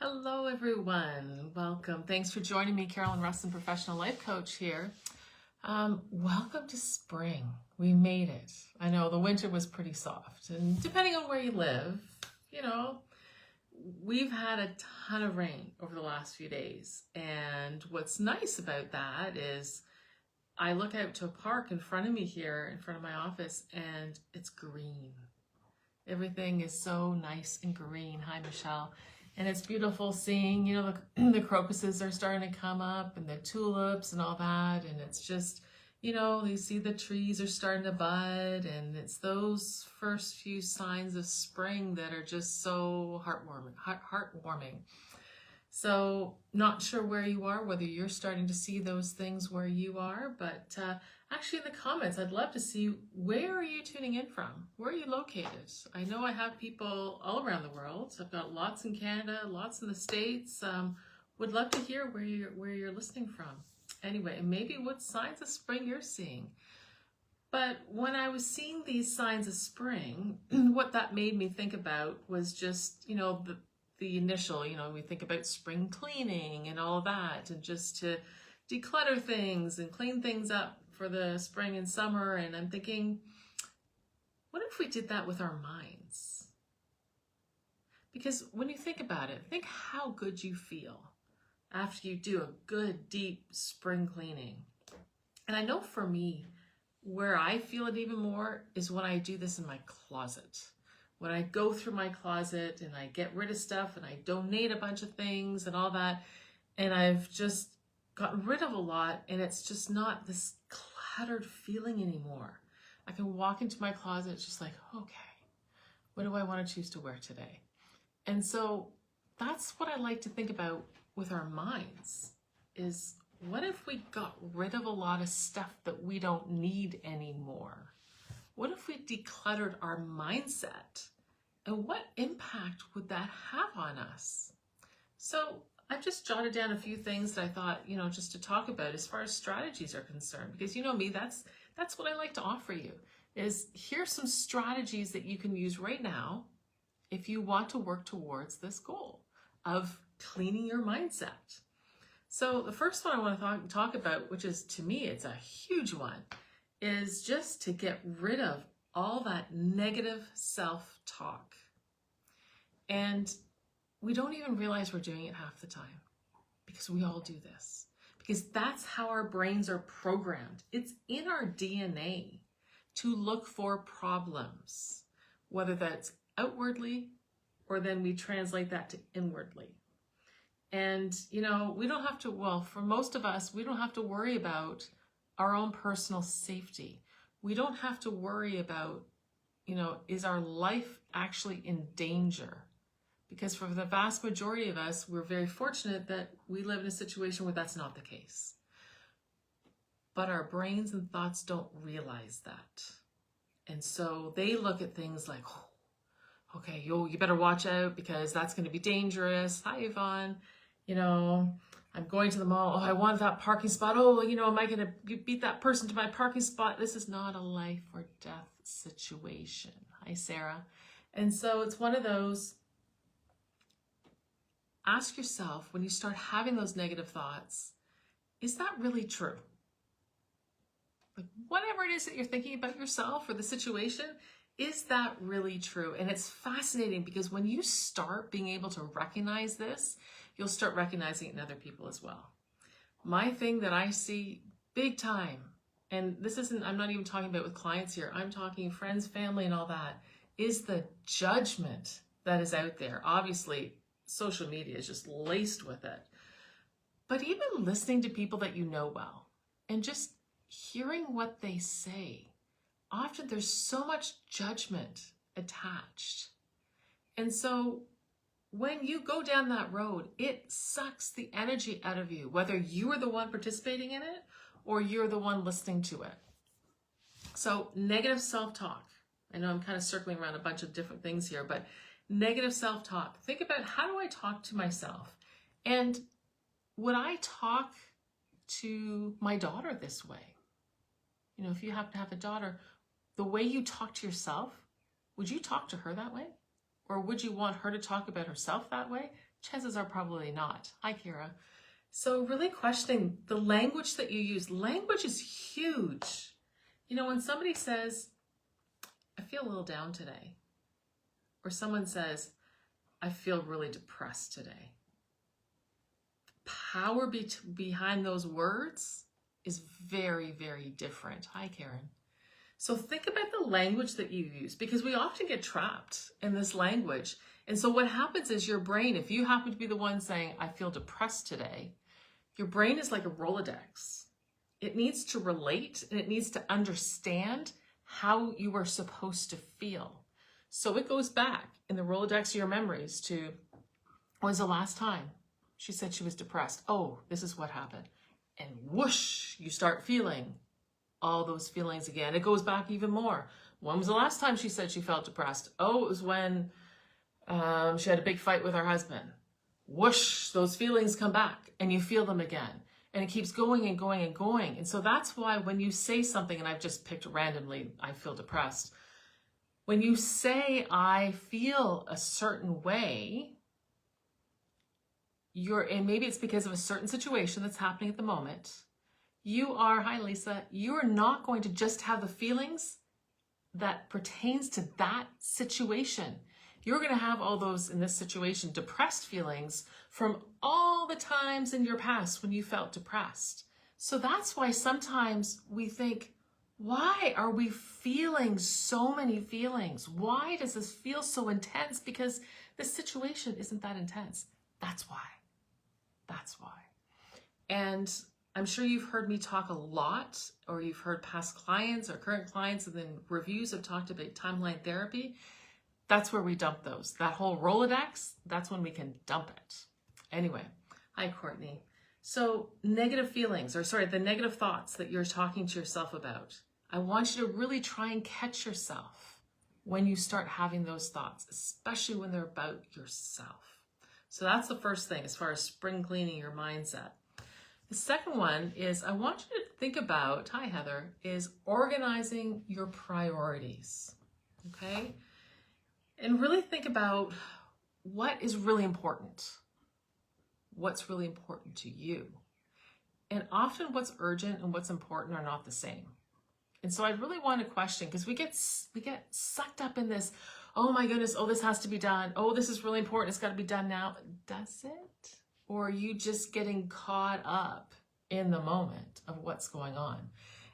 Hello, everyone. Welcome. Thanks for joining me, Carolyn Rustin, professional life coach here. Welcome to spring. We made it. I know the winter was pretty soft, and depending on where you live, you know, we've had a ton of rain over the last few days. And what's nice about that is I look out to a park in front of me here, in front of my office, and it's green. Everything is so nice and green. Hi, Michelle. And it's beautiful seeing, the crocuses are starting to come up and the tulips and all that. And it's just, you see the trees are starting to bud. And it's those first few signs of spring that are just so heartwarming. So not sure where you are, whether you're starting to see those things where you are, but actually in the comments, I'd love to see, where are you tuning in from? Where are you located? I know I have people all around the world. I've got lots in Canada, lots in the States. Would love to hear where you're listening from. Anyway, and maybe what signs of spring you're seeing. But when I was seeing these signs of spring, what that made me think about was just, the initial, we think about spring cleaning and all that, and just to declutter things and clean things up for the spring and summer. And I'm thinking, what if we did that with our minds? Because when you think about it, think how good you feel after you do a good, deep spring cleaning. And I know for me, where I feel it even more is when I do this in my closet. When I go through my closet and I get rid of stuff and I donate a bunch of things and all that, and I've just gotten rid of a lot, and it's just not this cluttered feeling anymore. I can walk into my closet, it's just like, okay, what do I want to choose to wear today? And so that's what I like to think about with our minds, is what if we got rid of a lot of stuff that we don't need anymore? What if we decluttered our mindset? And what impact would that have on us? So I've just jotted down a few things that I thought, just to talk about as far as strategies are concerned. Because you know me, that's what I like to offer you, is here's some strategies that you can use right now if you want to work towards this goal of cleaning your mindset. So the first one I want to talk about, which is, to me, it's a huge one, is just to get rid of all that negative self-talk. And we don't even realize we're doing it half the time, because we all do this. Because that's how our brains are programmed. It's in our DNA to look for problems, whether that's outwardly or then we translate that to inwardly. And, we don't have to, well, for most of us, we don't have to worry about our own personal safety. We don't have to worry about, is our life actually in danger? Because for the vast majority of us, we're very fortunate that we live in a situation where that's not the case. But our brains and thoughts don't realize that. And so they look at things like, oh, okay, you better watch out because that's going to be dangerous. Hi, Yvonne. I'm going to the mall. Oh, I want that parking spot. Oh, am I going to beat that person to my parking spot? This is not a life or death situation. Hi, Sarah. And so it's one of those, ask yourself, when you start having those negative thoughts, is that really true? Like, whatever it is that you're thinking about yourself or the situation, is that really true? And it's fascinating because when you start being able to recognize this, you'll start recognizing it in other people as well. My thing that I see big time, and this isn't, I'm not even talking about with clients here, I'm talking friends, family, and all that, is the judgment that is out there. Obviously, social media is just laced with it. But even listening to people that you know well and just hearing what they say, often there's so much judgment attached. And so when you go down that road, it sucks the energy out of you, whether you are the one participating in it or you're the one listening to it. So negative self-talk. I know I'm kind of circling around a bunch of different things here, but negative self-talk. Think about, how do I talk to myself? And would I talk to my daughter this way? If you happen to have a daughter, the way you talk to yourself, would you talk to her that way? Or would you want her to talk about herself that way? Chances are probably not. Hi, Kira. So really questioning the language that you use. Language is huge. You know, when somebody says, I feel a little down today, or someone says, I feel really depressed today, the power behind those words is very, very different. Hi, Karen. So think about the language that you use, because we often get trapped in this language. And so what happens is your brain, if you happen to be the one saying, I feel depressed today, your brain is like a Rolodex. It needs to relate and it needs to understand how you are supposed to feel. So it goes back in the Rolodex of your memories to, when was the last time she said she was depressed? Oh, this is what happened. And whoosh, you start feeling all those feelings again. It goes back even more. When was the last time she said she felt depressed? Oh, it was when she had a big fight with her husband. Whoosh, those feelings come back and you feel them again. And it keeps going and going and going. And so that's why when you say something, and I've just picked randomly, I feel depressed. When you say, I feel a certain way, and maybe it's because of a certain situation that's happening at the moment, hi Lisa, you are not going to just have the feelings that pertains to that situation. You're going to have all those, in this situation, depressed feelings from all the times in your past when you felt depressed. So that's why sometimes we think, why are we feeling so many feelings? Why does this feel so intense? Because the situation isn't that intense. That's why. That's why. And I'm sure you've heard me talk a lot, or you've heard past clients or current clients, and then reviews have talked about timeline therapy. That's where we dump those. That whole Rolodex, that's when we can dump it. Anyway, hi, Courtney. So negative feelings, the negative thoughts that you're talking to yourself about. I want you to really try and catch yourself when you start having those thoughts, especially when they're about yourself. So that's the first thing as far as spring cleaning your mindset. The second one is, I want you to think about, hi Heather, is organizing your priorities, okay? And really think about what is really important. What's really important to you? And often what's urgent and what's important are not the same. And so I really want to question, because we get sucked up in this, oh my goodness, oh, this has to be done. Oh, this is really important. It's got to be done now. Does it? Or are you just getting caught up in the moment of what's going on?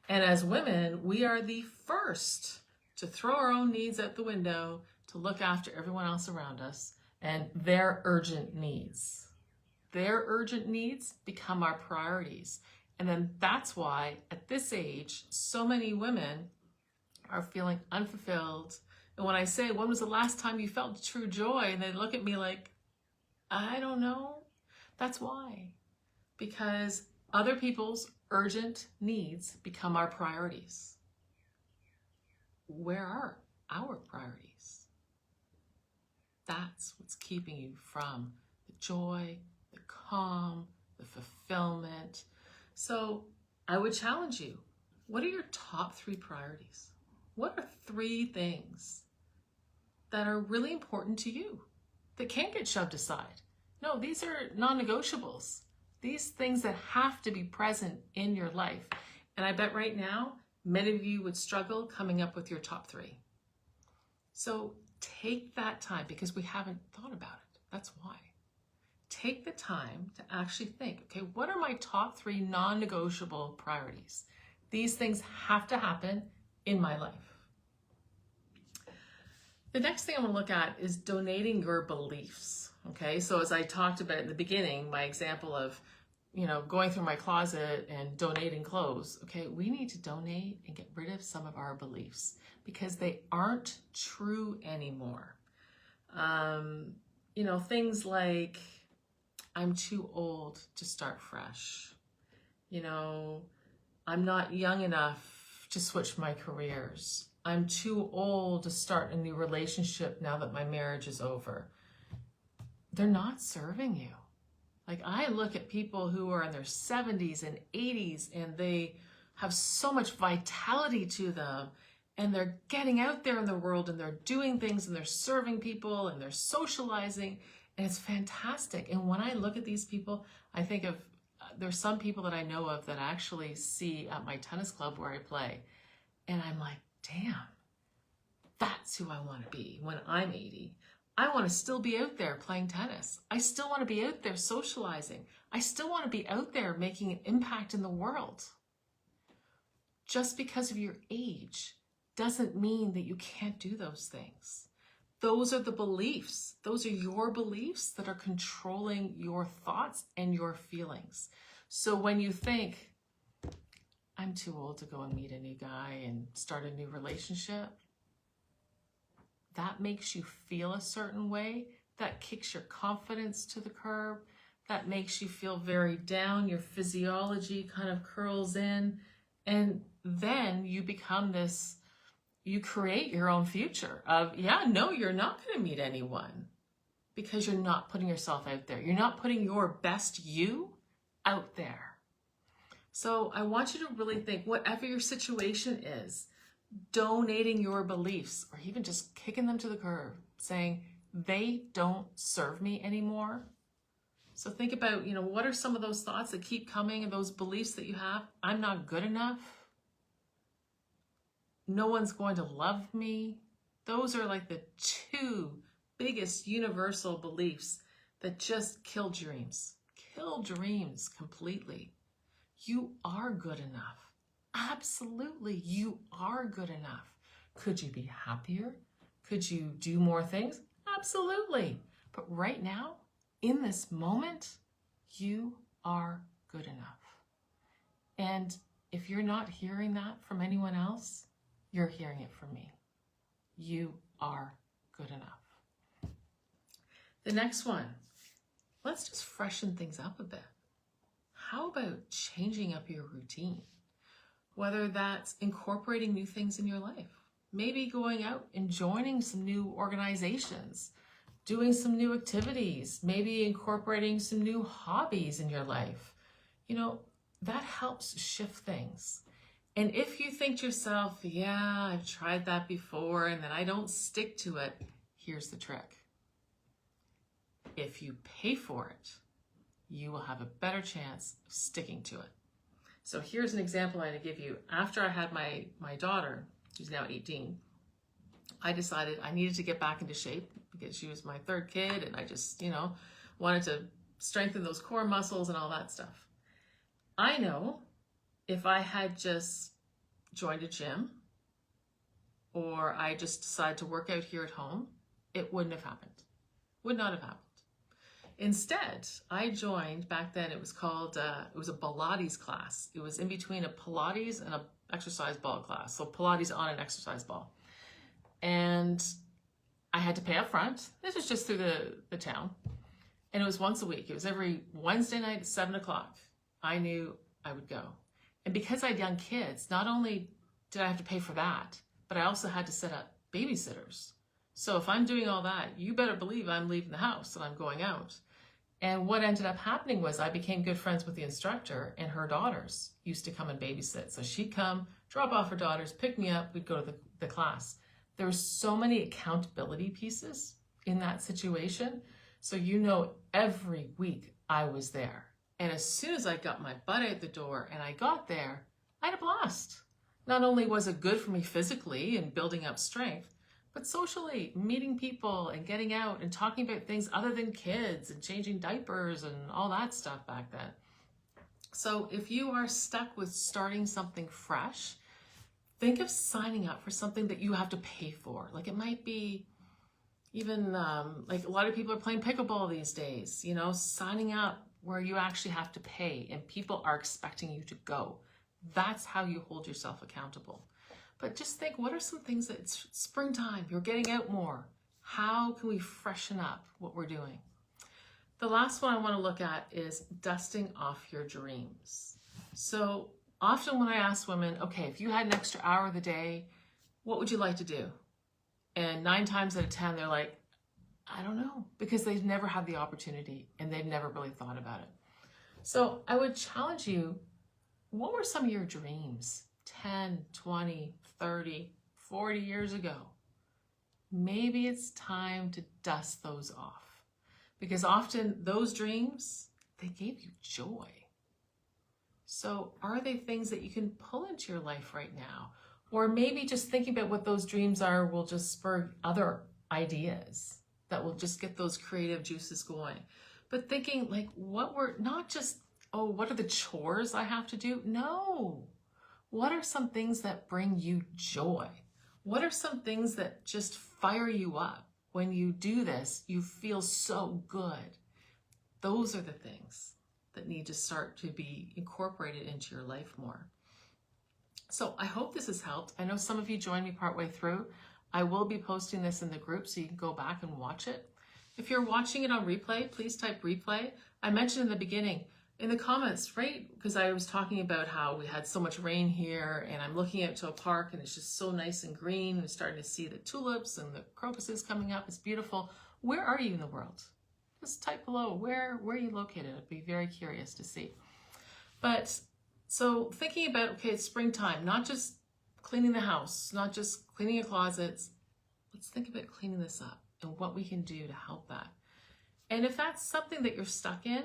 And as women, we are the first to throw our own needs out the window to look after everyone else around us and their urgent needs. Their urgent needs become our priorities. And then that's why at this age, so many women are feeling unfulfilled. And when I say, when was the last time you felt true joy? And they look at me like, I don't know. That's why. Because other people's urgent needs become our priorities. Where are our priorities? That's what's keeping you from the joy, the calm, the fulfillment. So I would challenge you. What are your top 3 priorities? What are 3 things that are really important to you that can't get shoved aside? No, these are non-negotiables. These things that have to be present in your life. And I bet right now, many of you would struggle coming up with your top 3. So take that time, because we haven't thought about it. That's why. Take the time to actually think, okay, what are my top 3 non-negotiable priorities? These things have to happen in my life. The next thing I want to look at is donating your beliefs. Okay, so as I talked about in the beginning, my example of, going through my closet and donating clothes. Okay, we need to donate and get rid of some of our beliefs because they aren't true anymore. Things like, I'm too old to start fresh. I'm not young enough to switch my careers. I'm too old to start a new relationship now that my marriage is over. They're not serving you. Like, I look at people who are in their 70s and 80s and they have so much vitality to them, and they're getting out there in the world and they're doing things and they're serving people and they're socializing. And it's fantastic. And when I look at these people, I think of, there's some people that I know of that I actually see at my tennis club where I play. And I'm like, damn, that's who I want to be when I'm 80. I want to still be out there playing tennis. I still want to be out there socializing. I still want to be out there making an impact in the world. Just because of your age doesn't mean that you can't do those things. Those are the beliefs. Those are your beliefs that are controlling your thoughts and your feelings. So when you think, I'm too old to go and meet a new guy and start a new relationship, that makes you feel a certain way. That kicks your confidence to the curb. That makes you feel very down. Your physiology kind of curls in. And then you become this, you create your own future of, yeah, no, you're not going to meet anyone because you're not putting yourself out there. You're not putting your best you out there. So I want you to really think, whatever your situation is, donating your beliefs or even just kicking them to the curb, saying they don't serve me anymore. So think about, what are some of those thoughts that keep coming and those beliefs that you have? I'm not good enough. No one's going to love me. Those are like the two biggest universal beliefs that just kill dreams. Kill dreams completely. You are good enough. Absolutely, you are good enough. Could you be happier? Could you do more things? Absolutely. But right now, in this moment, you are good enough. And if you're not hearing that from anyone else, you're hearing it from me. You are good enough. The next one, let's just freshen things up a bit. How about changing up your routine? Whether that's incorporating new things in your life, maybe going out and joining some new organizations, doing some new activities, maybe incorporating some new hobbies in your life. That helps shift things. And if you think to yourself, yeah, I've tried that before and then I don't stick to it, here's the trick. If you pay for it, you will have a better chance of sticking to it. So here's an example I give you. After I had my daughter, who's now 18, I decided I needed to get back into shape because she was my third kid and I just, wanted to strengthen those core muscles and all that stuff. I know if I had just joined a gym or I just decided to work out here at home, it wouldn't have happened. Would not have happened. Instead, I joined, back then it was called, it was a Pilates class. It was in between a Pilates and a exercise ball class. So Pilates on an exercise ball. And I had to pay up front. This was just through the town. And it was once a week. It was every Wednesday night at 7 o'clock. I knew I would go. And because I had young kids, not only did I have to pay for that, but I also had to set up babysitters. So if I'm doing all that, you better believe I'm leaving the house and I'm going out. And what ended up happening was I became good friends with the instructor, and her daughters used to come and babysit. So she'd come, drop off her daughters, pick me up, we'd go to the class. There were so many accountability pieces in that situation. So every week I was there. And as soon as I got my butt out the door and I got there, I had a blast. Not only was it good for me physically and building up strength, but socially, meeting people and getting out and talking about things other than kids and changing diapers and all that stuff back then. So if you are stuck with starting something fresh, think of signing up for something that you have to pay for. Like it might be even like a lot of people are playing pickleball these days, signing up where you actually have to pay and people are expecting you to go. That's how you hold yourself accountable. But just think, what are some things that it's springtime, you're getting out more. How can we freshen up what we're doing? The last one I want to look at is dusting off your dreams. So often when I ask women, okay, if you had an extra hour of the day, what would you like to do? And 9 times out of 10, they're like, I don't know, because they've never had the opportunity and they've never really thought about it. So I would challenge you, what were some of your dreams 10, 20, 30, 40 years ago? Maybe it's time to dust those off. because often those dreams, they gave you joy. So are they things that you can pull into your life right now? Or maybe just thinking about what those dreams are will just spur other ideas that will just get those creative juices going. But thinking like what were not just, oh, what are the chores I have to do? No. What are some things that bring you joy? What are some things that just fire you up? When you do this, you feel so good. Those are the things that need to start to be incorporated into your life more. So I hope this has helped. I know some of you joined me partway through. I will be posting this in the group so you can go back and watch it. If you're watching it on replay, please type replay. I mentioned in the beginning, in the comments, right? Because I was talking about how we had so much rain here and I'm looking out to a park and it's just so nice and green and starting to see the tulips and the crocuses coming up. It's beautiful. Where are you in the world? Just type below where are you located? I'd be very curious to see. But so thinking about, okay, it's springtime, not just cleaning the house, not just cleaning your closets. Let's think about cleaning this up and what we can do to help that. And if that's something that you're stuck in,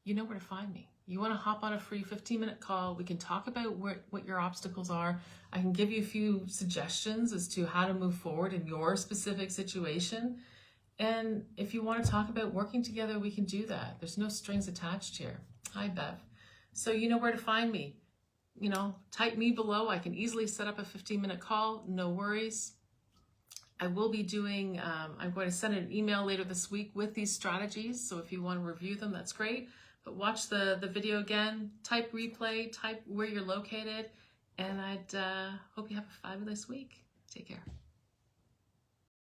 you know where to find me. You want to hop on a free 15-minute call. We can talk about what your obstacles are. I can give you a few suggestions as to how to move forward in your specific situation. And if you want to talk about working together, we can do that. There's no strings attached here. Hi, Bev. So you know where to find me. You know, type me below. I can easily set up a 15-minute call. No worries. I will be doing, I'm going to send an email later this week with these strategies. So if you want to review them, that's great. But watch the video again, type replay, type where you're located. And I'd hope you have a fabulous week. Take care.